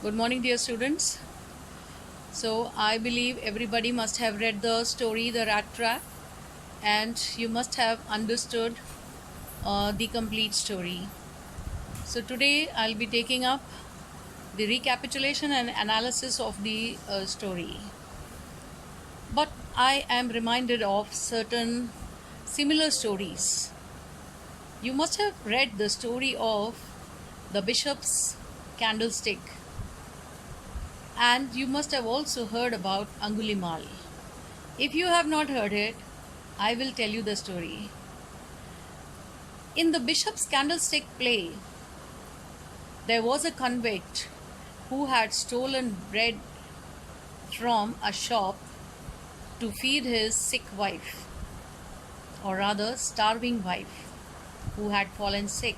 Good morning, dear students. So, I believe everybody must have read the story, The Rat Trap, and you must have understood the complete story. So, today I'll be taking up the recapitulation and analysis of the story. But I am reminded of certain similar stories. You must have read the story of the bishop's candlestick, and you must have also heard about Angulimal. If you have not heard it, I will tell you the story. In the Bishop's Candlestick play, there was a convict who had stolen bread from a shop to feed his sick wife, or rather, starving wife, who had fallen sick.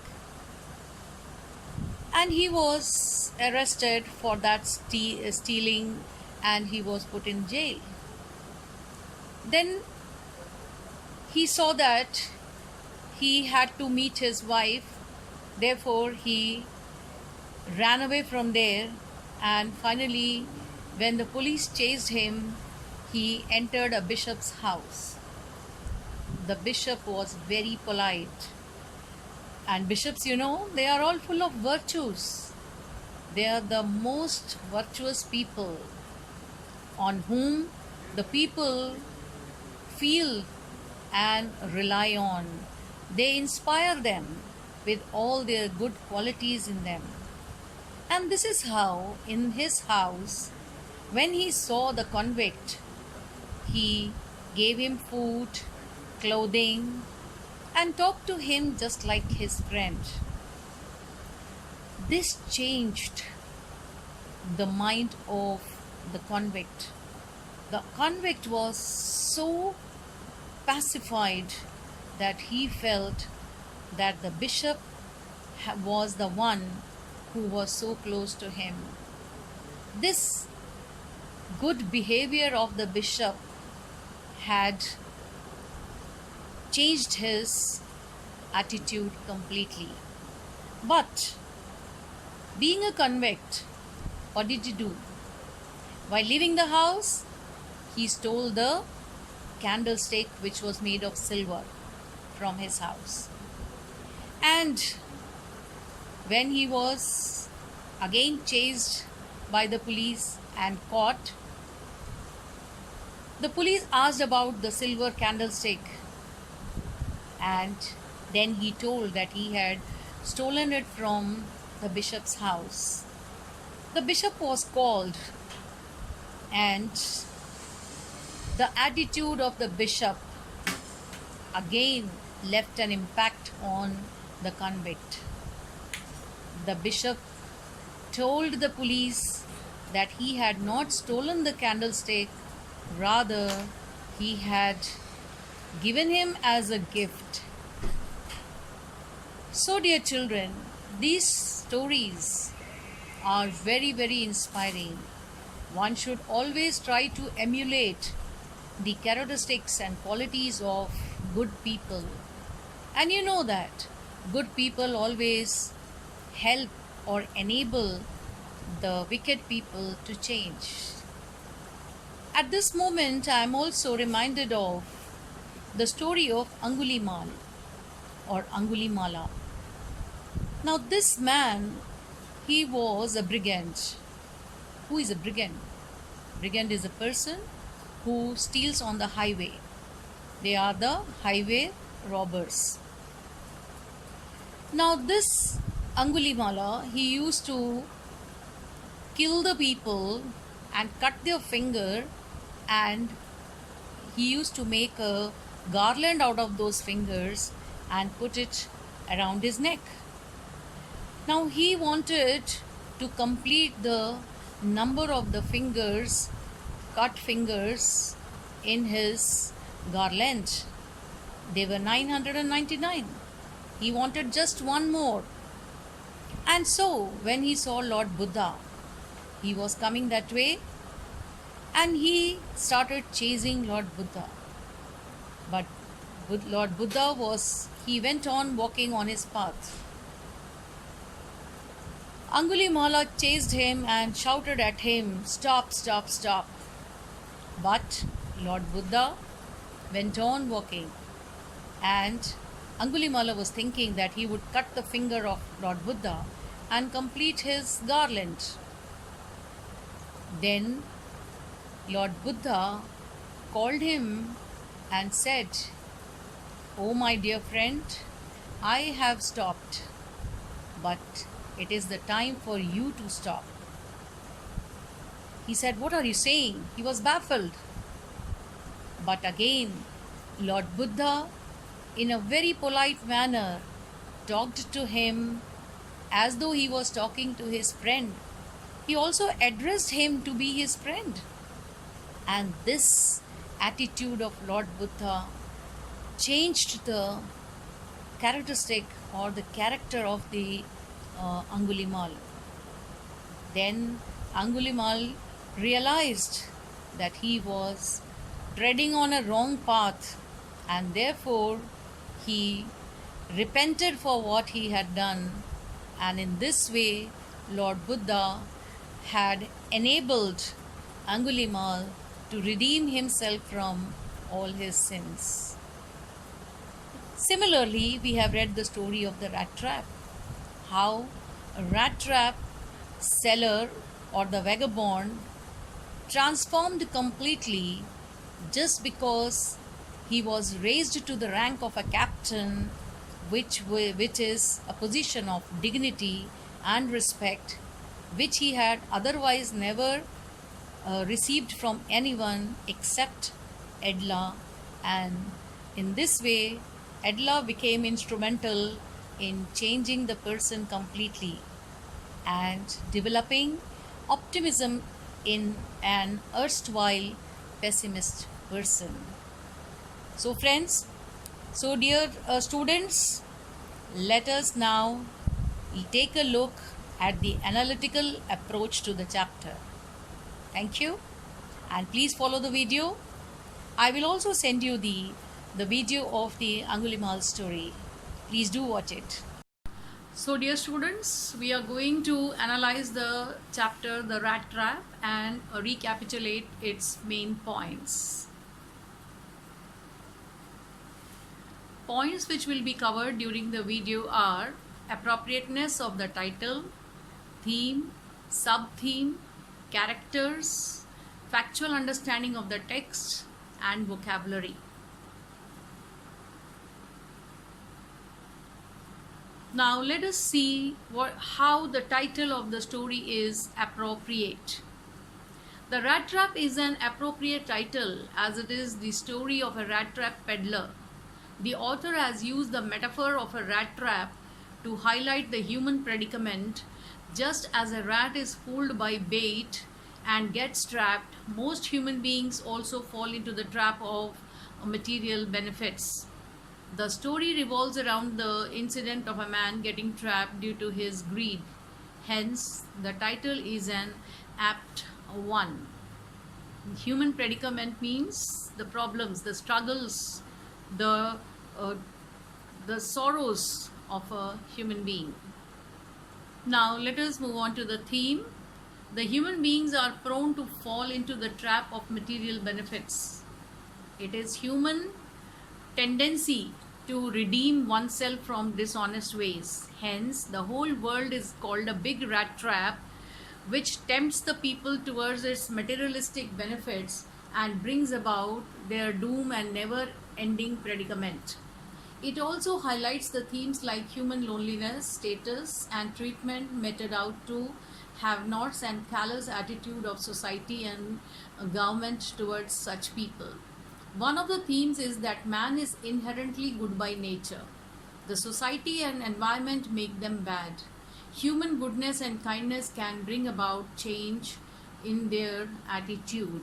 And he was arrested for that stealing, and he was put in jail. Then he saw that he had to meet his wife, therefore, he ran away from there, and finally, when the police chased him, he entered a bishop's house. The bishop was very polite, and bishops, they are all full of virtues. They are the most virtuous people on whom the people feel and rely on. They inspire them with all their good qualities in them. And this is how, in his house, when he saw the convict, he gave him food, clothing, and talked to him just like his friend. This changed the mind of the convict. The convict was so pacified that he felt that the bishop was the one who was so close to him. This good behavior of the bishop had changed his attitude completely. But being a convict, what did he do? While leaving the house, he stole the candlestick which was made of silver from his house. And when he was again chased by the police and caught, the police asked about the silver candlestick, and then he told that he had stolen it from the bishop's house. The bishop was called, and the attitude of the bishop again left an impact on the convict. The bishop told the police that he had not stolen the candlestick, rather, he had given him as a gift. So, dear children, these stories are very, very inspiring. One should always try to emulate the characteristics and qualities of good people. And you know that good people always help or enable the wicked people to change. At this moment, I am also reminded of the story of Angulimal or Angulimala. Now, this man, he was a brigand. Who is a brigand? Brigand is a person who steals on the highway. They are the highway robbers. Now, this Angulimala, he used to kill the people and cut their finger, and he used to make a garland out of those fingers and put it around his neck. Now he wanted to complete the number of the fingers, cut fingers in his garland. They were 999. He wanted just one more. And so when he saw Lord Buddha, he was coming that way, and he started chasing Lord Buddha. But Lord Buddha he went on walking on his path. Angulimala chased him and shouted at him, "Stop, stop, stop." But Lord Buddha went on walking, and Angulimala was thinking that he would cut the finger of Lord Buddha and complete his garland. Then Lord Buddha called him and said, "Oh, my dear friend, I have stopped, but it is the time for you to stop." He said, "What are you saying?" He was baffled. But again, Lord Buddha, in a very polite manner, talked to him as though he was talking to his friend. He also addressed him to be his friend. And this attitude of Lord Buddha changed the characteristic or the character of the Angulimal. Then Angulimal realized that he was treading on a wrong path, and therefore he repented for what he had done, and in this way Lord Buddha had enabled Angulimal to redeem himself from all his sins. Similarly, we have read the story of the rat trap, how a rat trap seller or the vagabond transformed completely just because he was raised to the rank of a captain, which is a position of dignity and respect, which he had otherwise never received from anyone except Edla. And in this way, Edla became instrumental in changing the person completely and developing optimism in an erstwhile pessimist person. So, friends, so dear students, let us now take a look at the analytical approach to the chapter. Thank you, and please follow the video. I will also send you the video of the Angulimal story. Please do watch it. So, dear students, we are going to analyze the chapter The Rat Trap and recapitulate its main points. Points which will be covered during the video are appropriateness of the title, theme, sub-theme, characters, factual understanding of the text, and vocabulary. Now let us see how the title of the story is appropriate. The Rat Trap is an appropriate title as it is the story of a rat trap peddler. The author has used the metaphor of a rat trap to highlight the human predicament. Just as a rat is fooled by bait and gets trapped, most human beings also fall into the trap of material benefits. The story revolves around the incident of a man getting trapped due to his greed. Hence, the title is an apt one. Human predicament means the problems, the struggles, the sorrows of a human being. Now, let us move on to the theme. The human beings are prone to fall into the trap of material benefits. It is human tendency to redeem oneself from dishonest ways. Hence, the whole world is called a big rat trap, which tempts the people towards its materialistic benefits and brings about their doom and never-ending predicament. It also highlights the themes like human loneliness, status, and treatment meted out to have-nots and callous attitude of society and government towards such people. One of the themes is that man is inherently good by nature. The society and environment make them bad. Human goodness and kindness can bring about change in their attitude.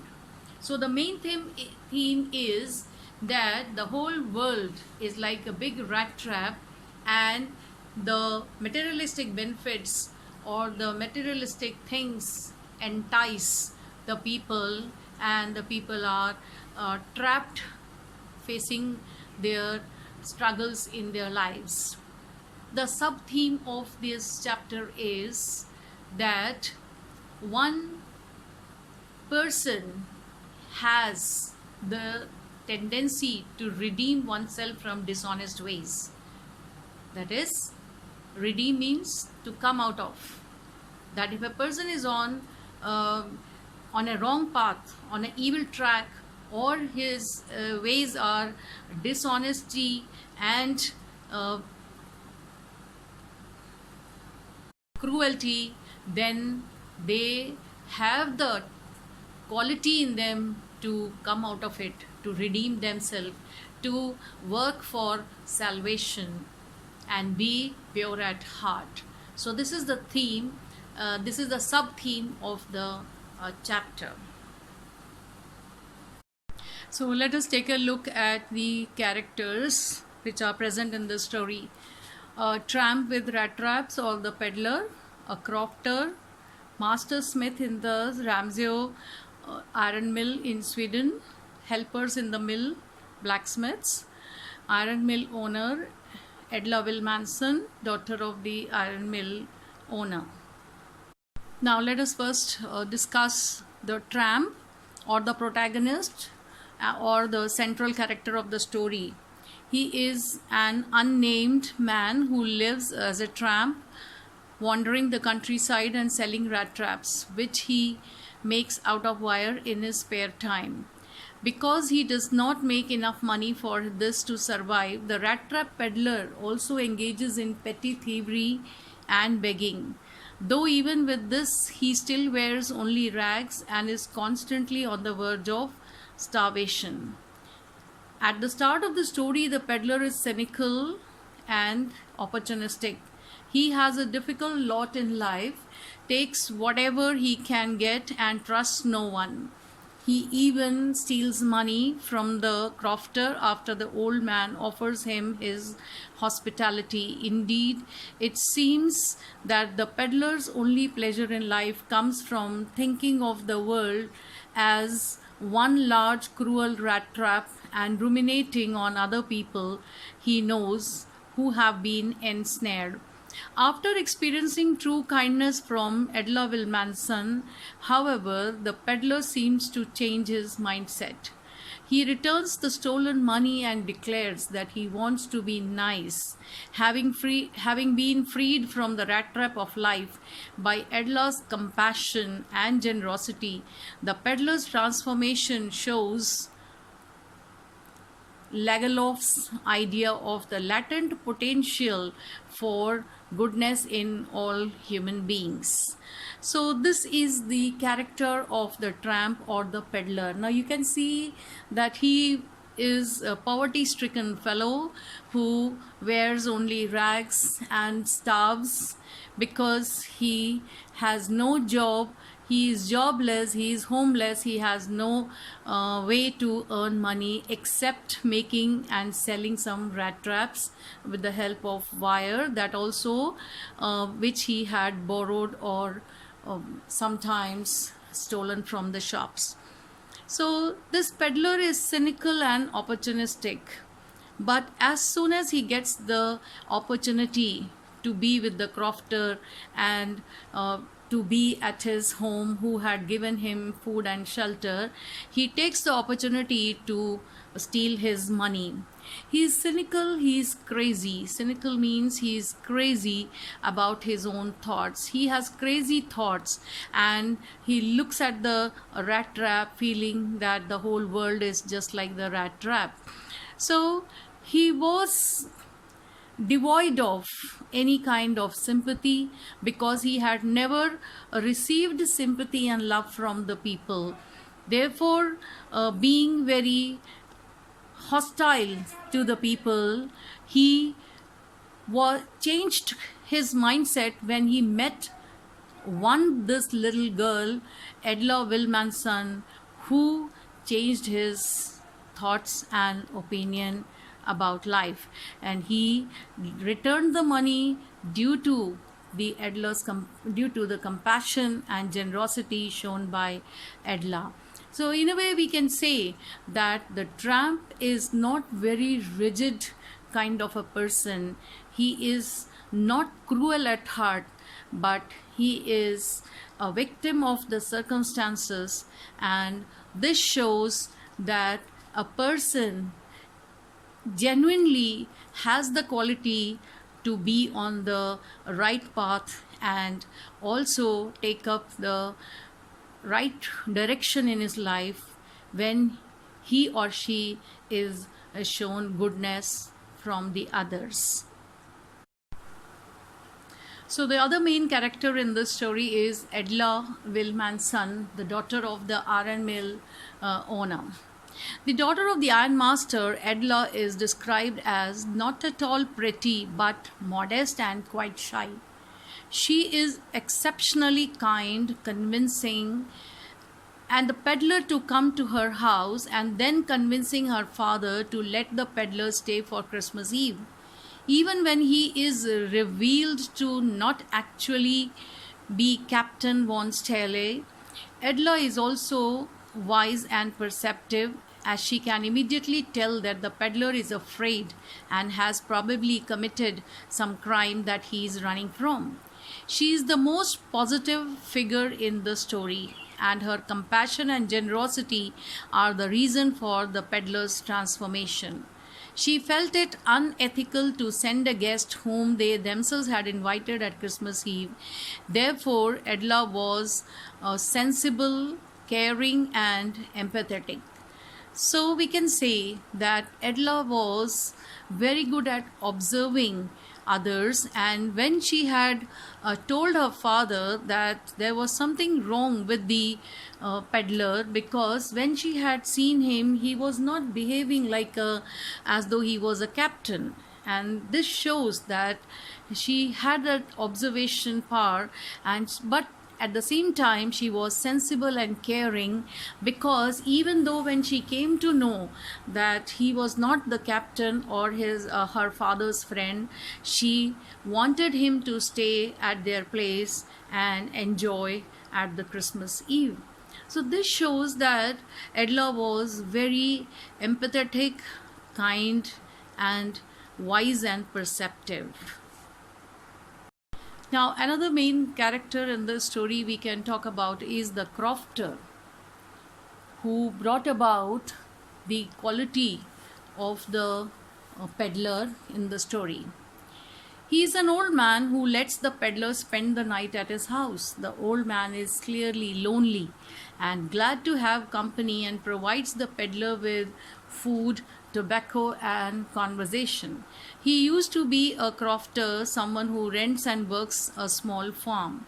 So the main theme is that the whole world is like a big rat trap, and the materialistic benefits or the materialistic things entice the people, and the people are trapped facing their struggles in their lives. The sub-theme of this chapter is that one person has the tendency to redeem oneself from dishonest ways. That is, redeem means to come out of. That if a person is uh, on a wrong path, on an evil track, or his ways are dishonesty and cruelty, then they have the quality in them to come out of it, to redeem themselves, to work for salvation and be pure at heart. So, this is the theme, this is the sub theme of the chapter. So, let us take a look at the characters which are present in the story. A tramp with rat traps, or the peddler, a crofter, master smith in the Ramsö iron mill in Sweden, helpers in the mill, blacksmiths, iron mill owner, Edla Wilmanson, daughter of the iron mill owner. Now let us first discuss the tramp, or the protagonist, or the central character of the story. He is an unnamed man who lives as a tramp, wandering the countryside and selling rat traps, which he makes out of wire in his spare time. Because he does not make enough money for this to survive, the rat trap peddler also engages in petty thievery and begging. Though even with this, he still wears only rags and is constantly on the verge of starvation. At the start of the story, the peddler is cynical and opportunistic. He has a difficult lot in life, takes whatever he can get, and trusts no one. He even steals money from the crofter after the old man offers him his hospitality. Indeed, it seems that the peddler's only pleasure in life comes from thinking of the world as one large cruel rat trap and ruminating on other people he knows who have been ensnared. After experiencing true kindness from Edla Wilmanson, however, the peddler seems to change his mindset. He returns the stolen money and declares that he wants to be nice. Having been freed from the rat trap of life by Edla's compassion and generosity, the peddler's transformation shows Lagerlof's idea of the latent potential for goodness in all human beings. So this is the character of the tramp or the peddler. Now you can see that he is a poverty-stricken fellow who wears only rags and starves because he has no job. He is jobless, he is homeless, he has no way to earn money except making and selling some rat traps with the help of wire, that also which he had borrowed or sometimes stolen from the shops. So this peddler is cynical and opportunistic, but as soon as he gets the opportunity to be with the crofter and to be at his home, who had given him food and shelter, he takes the opportunity to steal his money. He is cynical, he is crazy. Cynical means he is crazy about his own thoughts. He has crazy thoughts and he looks at the rat trap feeling that the whole world is just like the rat trap. So he was devoid of any kind of sympathy because he had never received sympathy and love from the people. Therefore, being very hostile to the people, he changed his mindset when he met this little girl, Edla Wilmanson, who changed his thoughts and opinion about life, and he returned the money due to the compassion and generosity shown by Edla. So in a way we can say that the tramp is not very rigid kind of a person. He is not cruel at heart, but he is a victim of the circumstances, and this shows that a person genuinely has the quality to be on the right path and also take up the right direction in his life when he or she is shown goodness from the others. So the other main character in this story is Edla Wilmanson, the daughter of the iron mill owner. The daughter of the ironmaster, Edla, is described as not at all pretty but modest and quite shy. She is exceptionally kind, convincing, and the peddler to come to her house and then convincing her father to let the peddler stay for Christmas Eve. Even when he is revealed to not actually be Captain von Stele, Edla is also wise and perceptive, as she can immediately tell that the peddler is afraid and has probably committed some crime that he is running from. She is the most positive figure in the story, and her compassion and generosity are the reason for the peddler's transformation. She felt it unethical to send a guest whom they themselves had invited at Christmas Eve. Therefore, Edla was sensible, caring, and empathetic. So we can say that Edla was very good at observing others, and when she had told her father that there was something wrong with the peddler, because when she had seen him he was not behaving like as though he was a captain, and this shows that she had that observation power, and but at the same time she was sensible and caring, because even though when she came to know that he was not the captain or his her father's friend, she wanted him to stay at their place and enjoy at the Christmas Eve. So this shows that Edla was very empathetic, kind, and wise and perceptive. Now, another main character in this story we can talk about is the crofter, who brought about the quality of the peddler in the story. He is an old man who lets the peddler spend the night at his house. The old man is clearly lonely and glad to have company, and provides the peddler with food, tobacco, and conversation. He used to be a crofter, someone who rents and works a small farm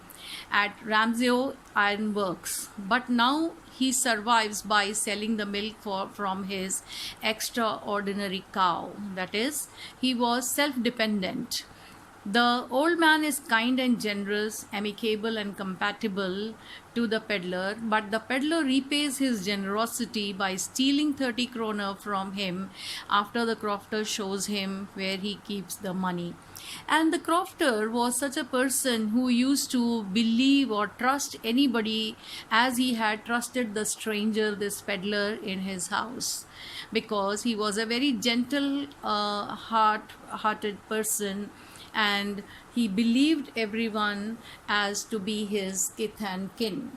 at Ramsey Iron Works, but now he survives by selling the milk from his extraordinary cow. That is, he was self-dependent. The old man is kind and generous, amicable and compatible to the peddler, but the peddler repays his generosity by stealing 30 kroner from him after the crofter shows him where he keeps the money. And the crofter was such a person who used to believe or trust anybody, as he had trusted the stranger, this peddler, in his house, because he was a very gentle hearted person, and he believed everyone as to be his kith and kin.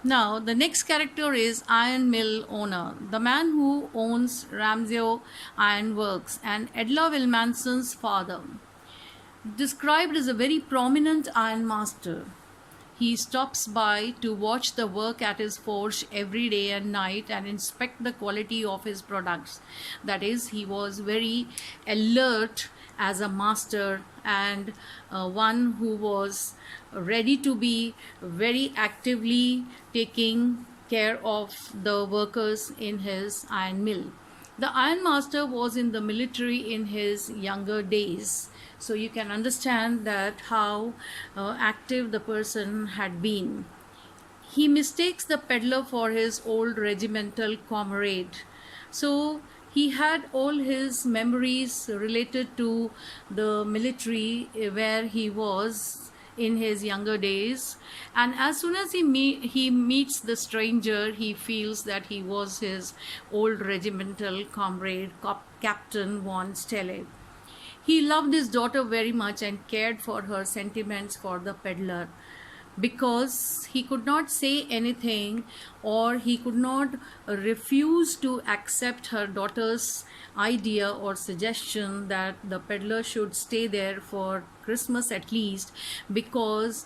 Now, the next character is iron mill owner, the man who owns Ramsey Iron Works, and Edla Wilmanson's father. Described as a very prominent ironmaster. He stops by to watch the work at his forge every day and night and inspect the quality of his products. That is, he was very alert as a master, and one who was ready to be very actively taking care of the workers in his iron mill. The ironmaster was in the military in his younger days, so you can understand that how active the person had been. He mistakes the peddler for his old regimental comrade. So he had all his memories related to the military where he was in his younger days, and as soon as he meets the stranger, he feels that he was his old regimental comrade, Captain von Stele. He loved his daughter very much and cared for her sentiments for the peddler. Because he could not say anything, or he could not refuse to accept her daughter's idea or suggestion that the peddler should stay there for Christmas at least, because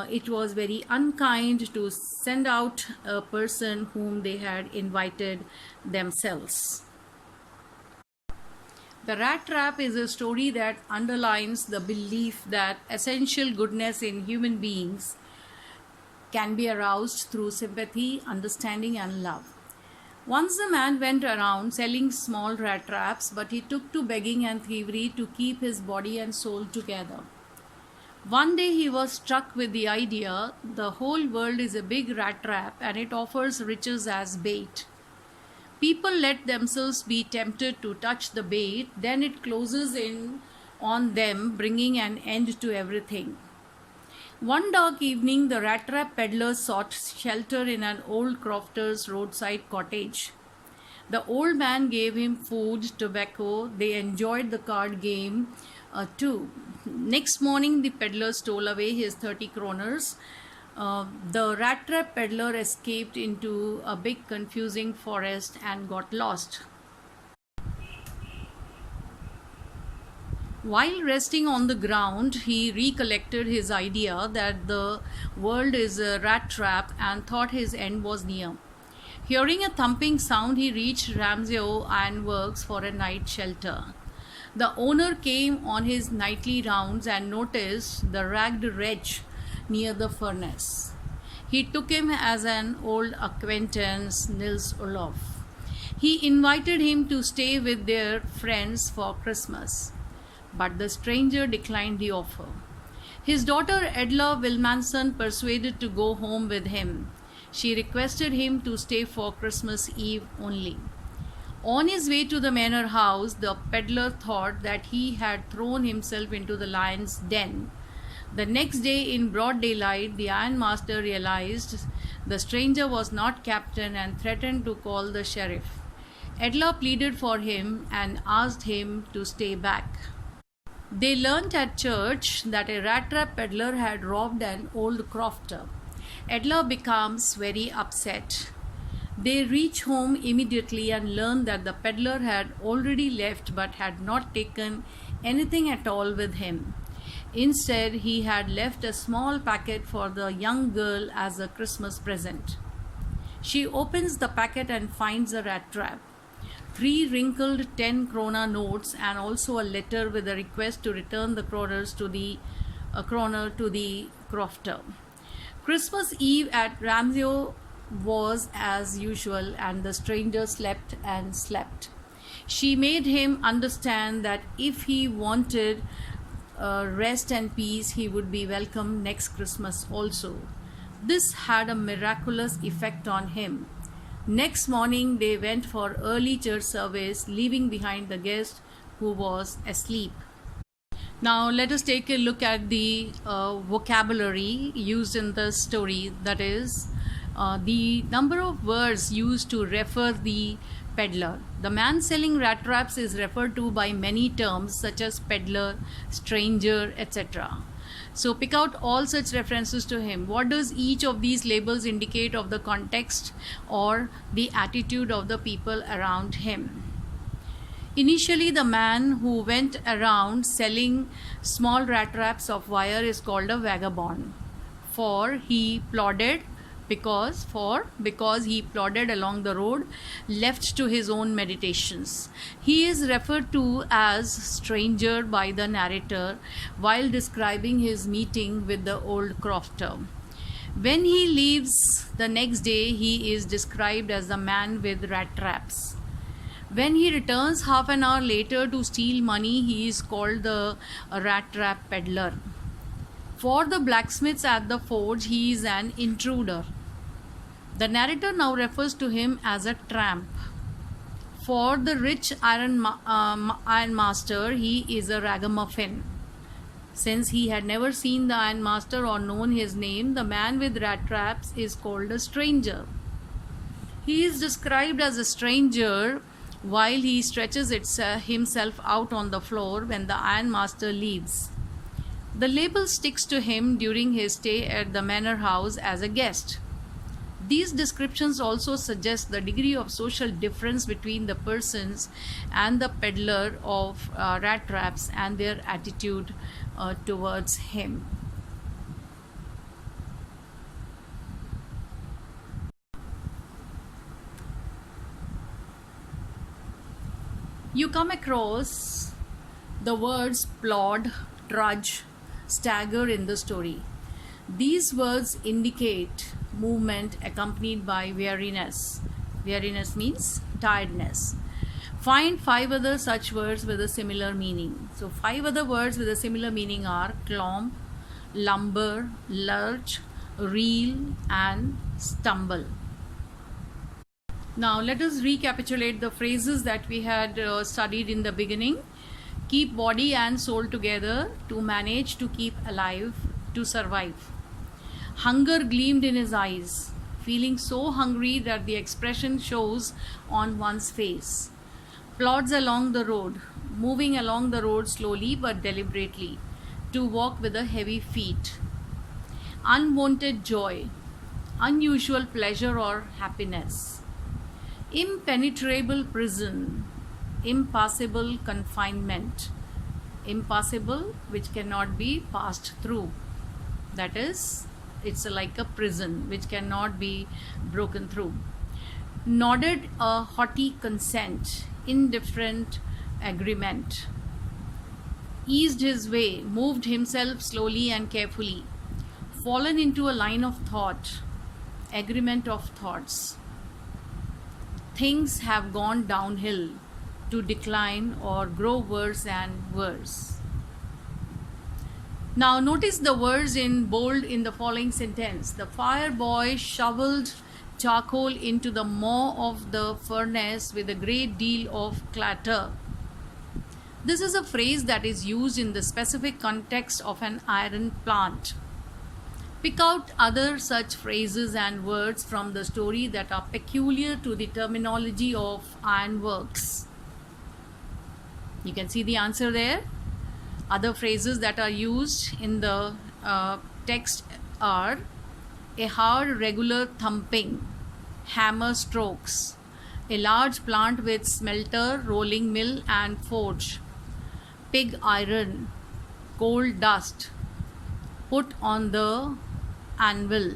it was very unkind to send out a person whom they had invited themselves. The Rat Trap is a story that underlines the belief that essential goodness in human beings can be aroused through sympathy, understanding, and love. Once the man went around selling small rat traps, but he took to begging and thievery to keep his body and soul together. One day he was struck with the idea the whole world is a big rat trap and it offers riches as bait. People let themselves be tempted to touch the bait, then it closes in on them, bringing an end to everything. One dark evening, the rat trap peddler sought shelter in an old crofter's roadside cottage. The old man gave him food, tobacco. They enjoyed the card game too. Next morning, the peddler stole away his 30 kroners. The rat trap peddler escaped into a big confusing forest and got lost. While resting on the ground, he recollected his idea that the world is a rat trap and thought his end was near. Hearing a thumping sound, he reached Ramseo Ironworks for a night shelter. The owner came on his nightly rounds and noticed the ragged wretch near the furnace. He took him as an old acquaintance, Nils Olof. He invited him to stay with their friends for Christmas, but the stranger declined the offer. His daughter Edla Wilmanson persuaded to go home with him. She requested him to stay for Christmas Eve only. On his way to the manor house, the peddler thought that he had thrown himself into the lion's den. The next day, in broad daylight, the ironmaster realized the stranger was not captain and threatened to call the sheriff. Edla pleaded for him and asked him to stay back. They learnt at church that a rat trap peddler had robbed an old crofter. Edla becomes very upset. They reach home immediately and learn that the peddler had already left but had not taken anything at all with him. Instead, he had left a small packet for the young girl as a Christmas present. She opens the packet and finds a rat trap, 3 wrinkled 10 krona notes, and also a letter with a request to return the kroners to the kroner to the crofter. Christmas Eve at Ramseo was as usual, and the stranger slept and slept. She made him understand that if he wanted rest and peace, he would be welcome next Christmas also. This had a miraculous effect on him. Next morning, they went for early church service, leaving behind the guest who was asleep. Now, let us take a look at the vocabulary used in the story, that is, the number of words used to refer the peddler. The man selling rat traps is referred to by many terms such as peddler, stranger, etc. So pick out all such references to him. What does each of these labels indicate of the context or the attitude of the people around him? Initially, the man who went around selling small rat traps of wire is called a vagabond, for he plodded because he plodded along the road, left to his own meditations. He is referred to as stranger by the narrator while describing his meeting with the old crofter. When he leaves the next day, he is described as the man with rat traps. When he returns half an hour later to steal money, he is called the rat trap peddler. For the blacksmiths at the forge, he is an intruder. The narrator now refers to him as a tramp. For the rich ironmaster, he is a ragamuffin. Since he had never seen the ironmaster or known his name, the man with rat traps is called a stranger. He is described as a stranger while he stretches himself out on the floor when the ironmaster leaves. The label sticks to him during his stay at the manor house as a guest. These descriptions also suggest the degree of social difference between the persons and the peddler of rat traps and their attitude towards him. You come across the words plod, trudge, stagger in the story. These words indicate movement accompanied by weariness. Weariness means tiredness. Find 5 other such words with a similar meaning. So 5 other words with a similar meaning are clomp, lumber, lurch, reel, and stumble. Now let us recapitulate the phrases that we had studied in the beginning. Keep body and soul together, to manage, to keep alive, to survive. Hunger gleamed in his eyes, feeling so hungry that the expression shows on one's face. Plods along the road, moving along the road slowly but deliberately, to walk with a heavy feet. Unwanted joy, unusual pleasure or happiness. Impenetrable prison, impassable confinement. Impassable, which cannot be passed through. That is, it's like a prison which cannot be broken through. Nodded a haughty consent, indifferent agreement. Eased his way, moved himself slowly and carefully. Fallen into a line of thought, agreement of thoughts. Things have gone downhill, to decline or grow worse and worse. Now notice the words in bold in the following sentence. The fire boy shoveled charcoal into the maw of the furnace with a great deal of clatter. This is a phrase that is used in the specific context of an iron plant. Pick out other such phrases and words from the story that are peculiar to the terminology of ironworks. You can see the answer there. Other phrases that are used in the text are a hard regular thumping, hammer strokes, a large plant with smelter, rolling mill and forge, pig iron, coal dust, put on the anvil.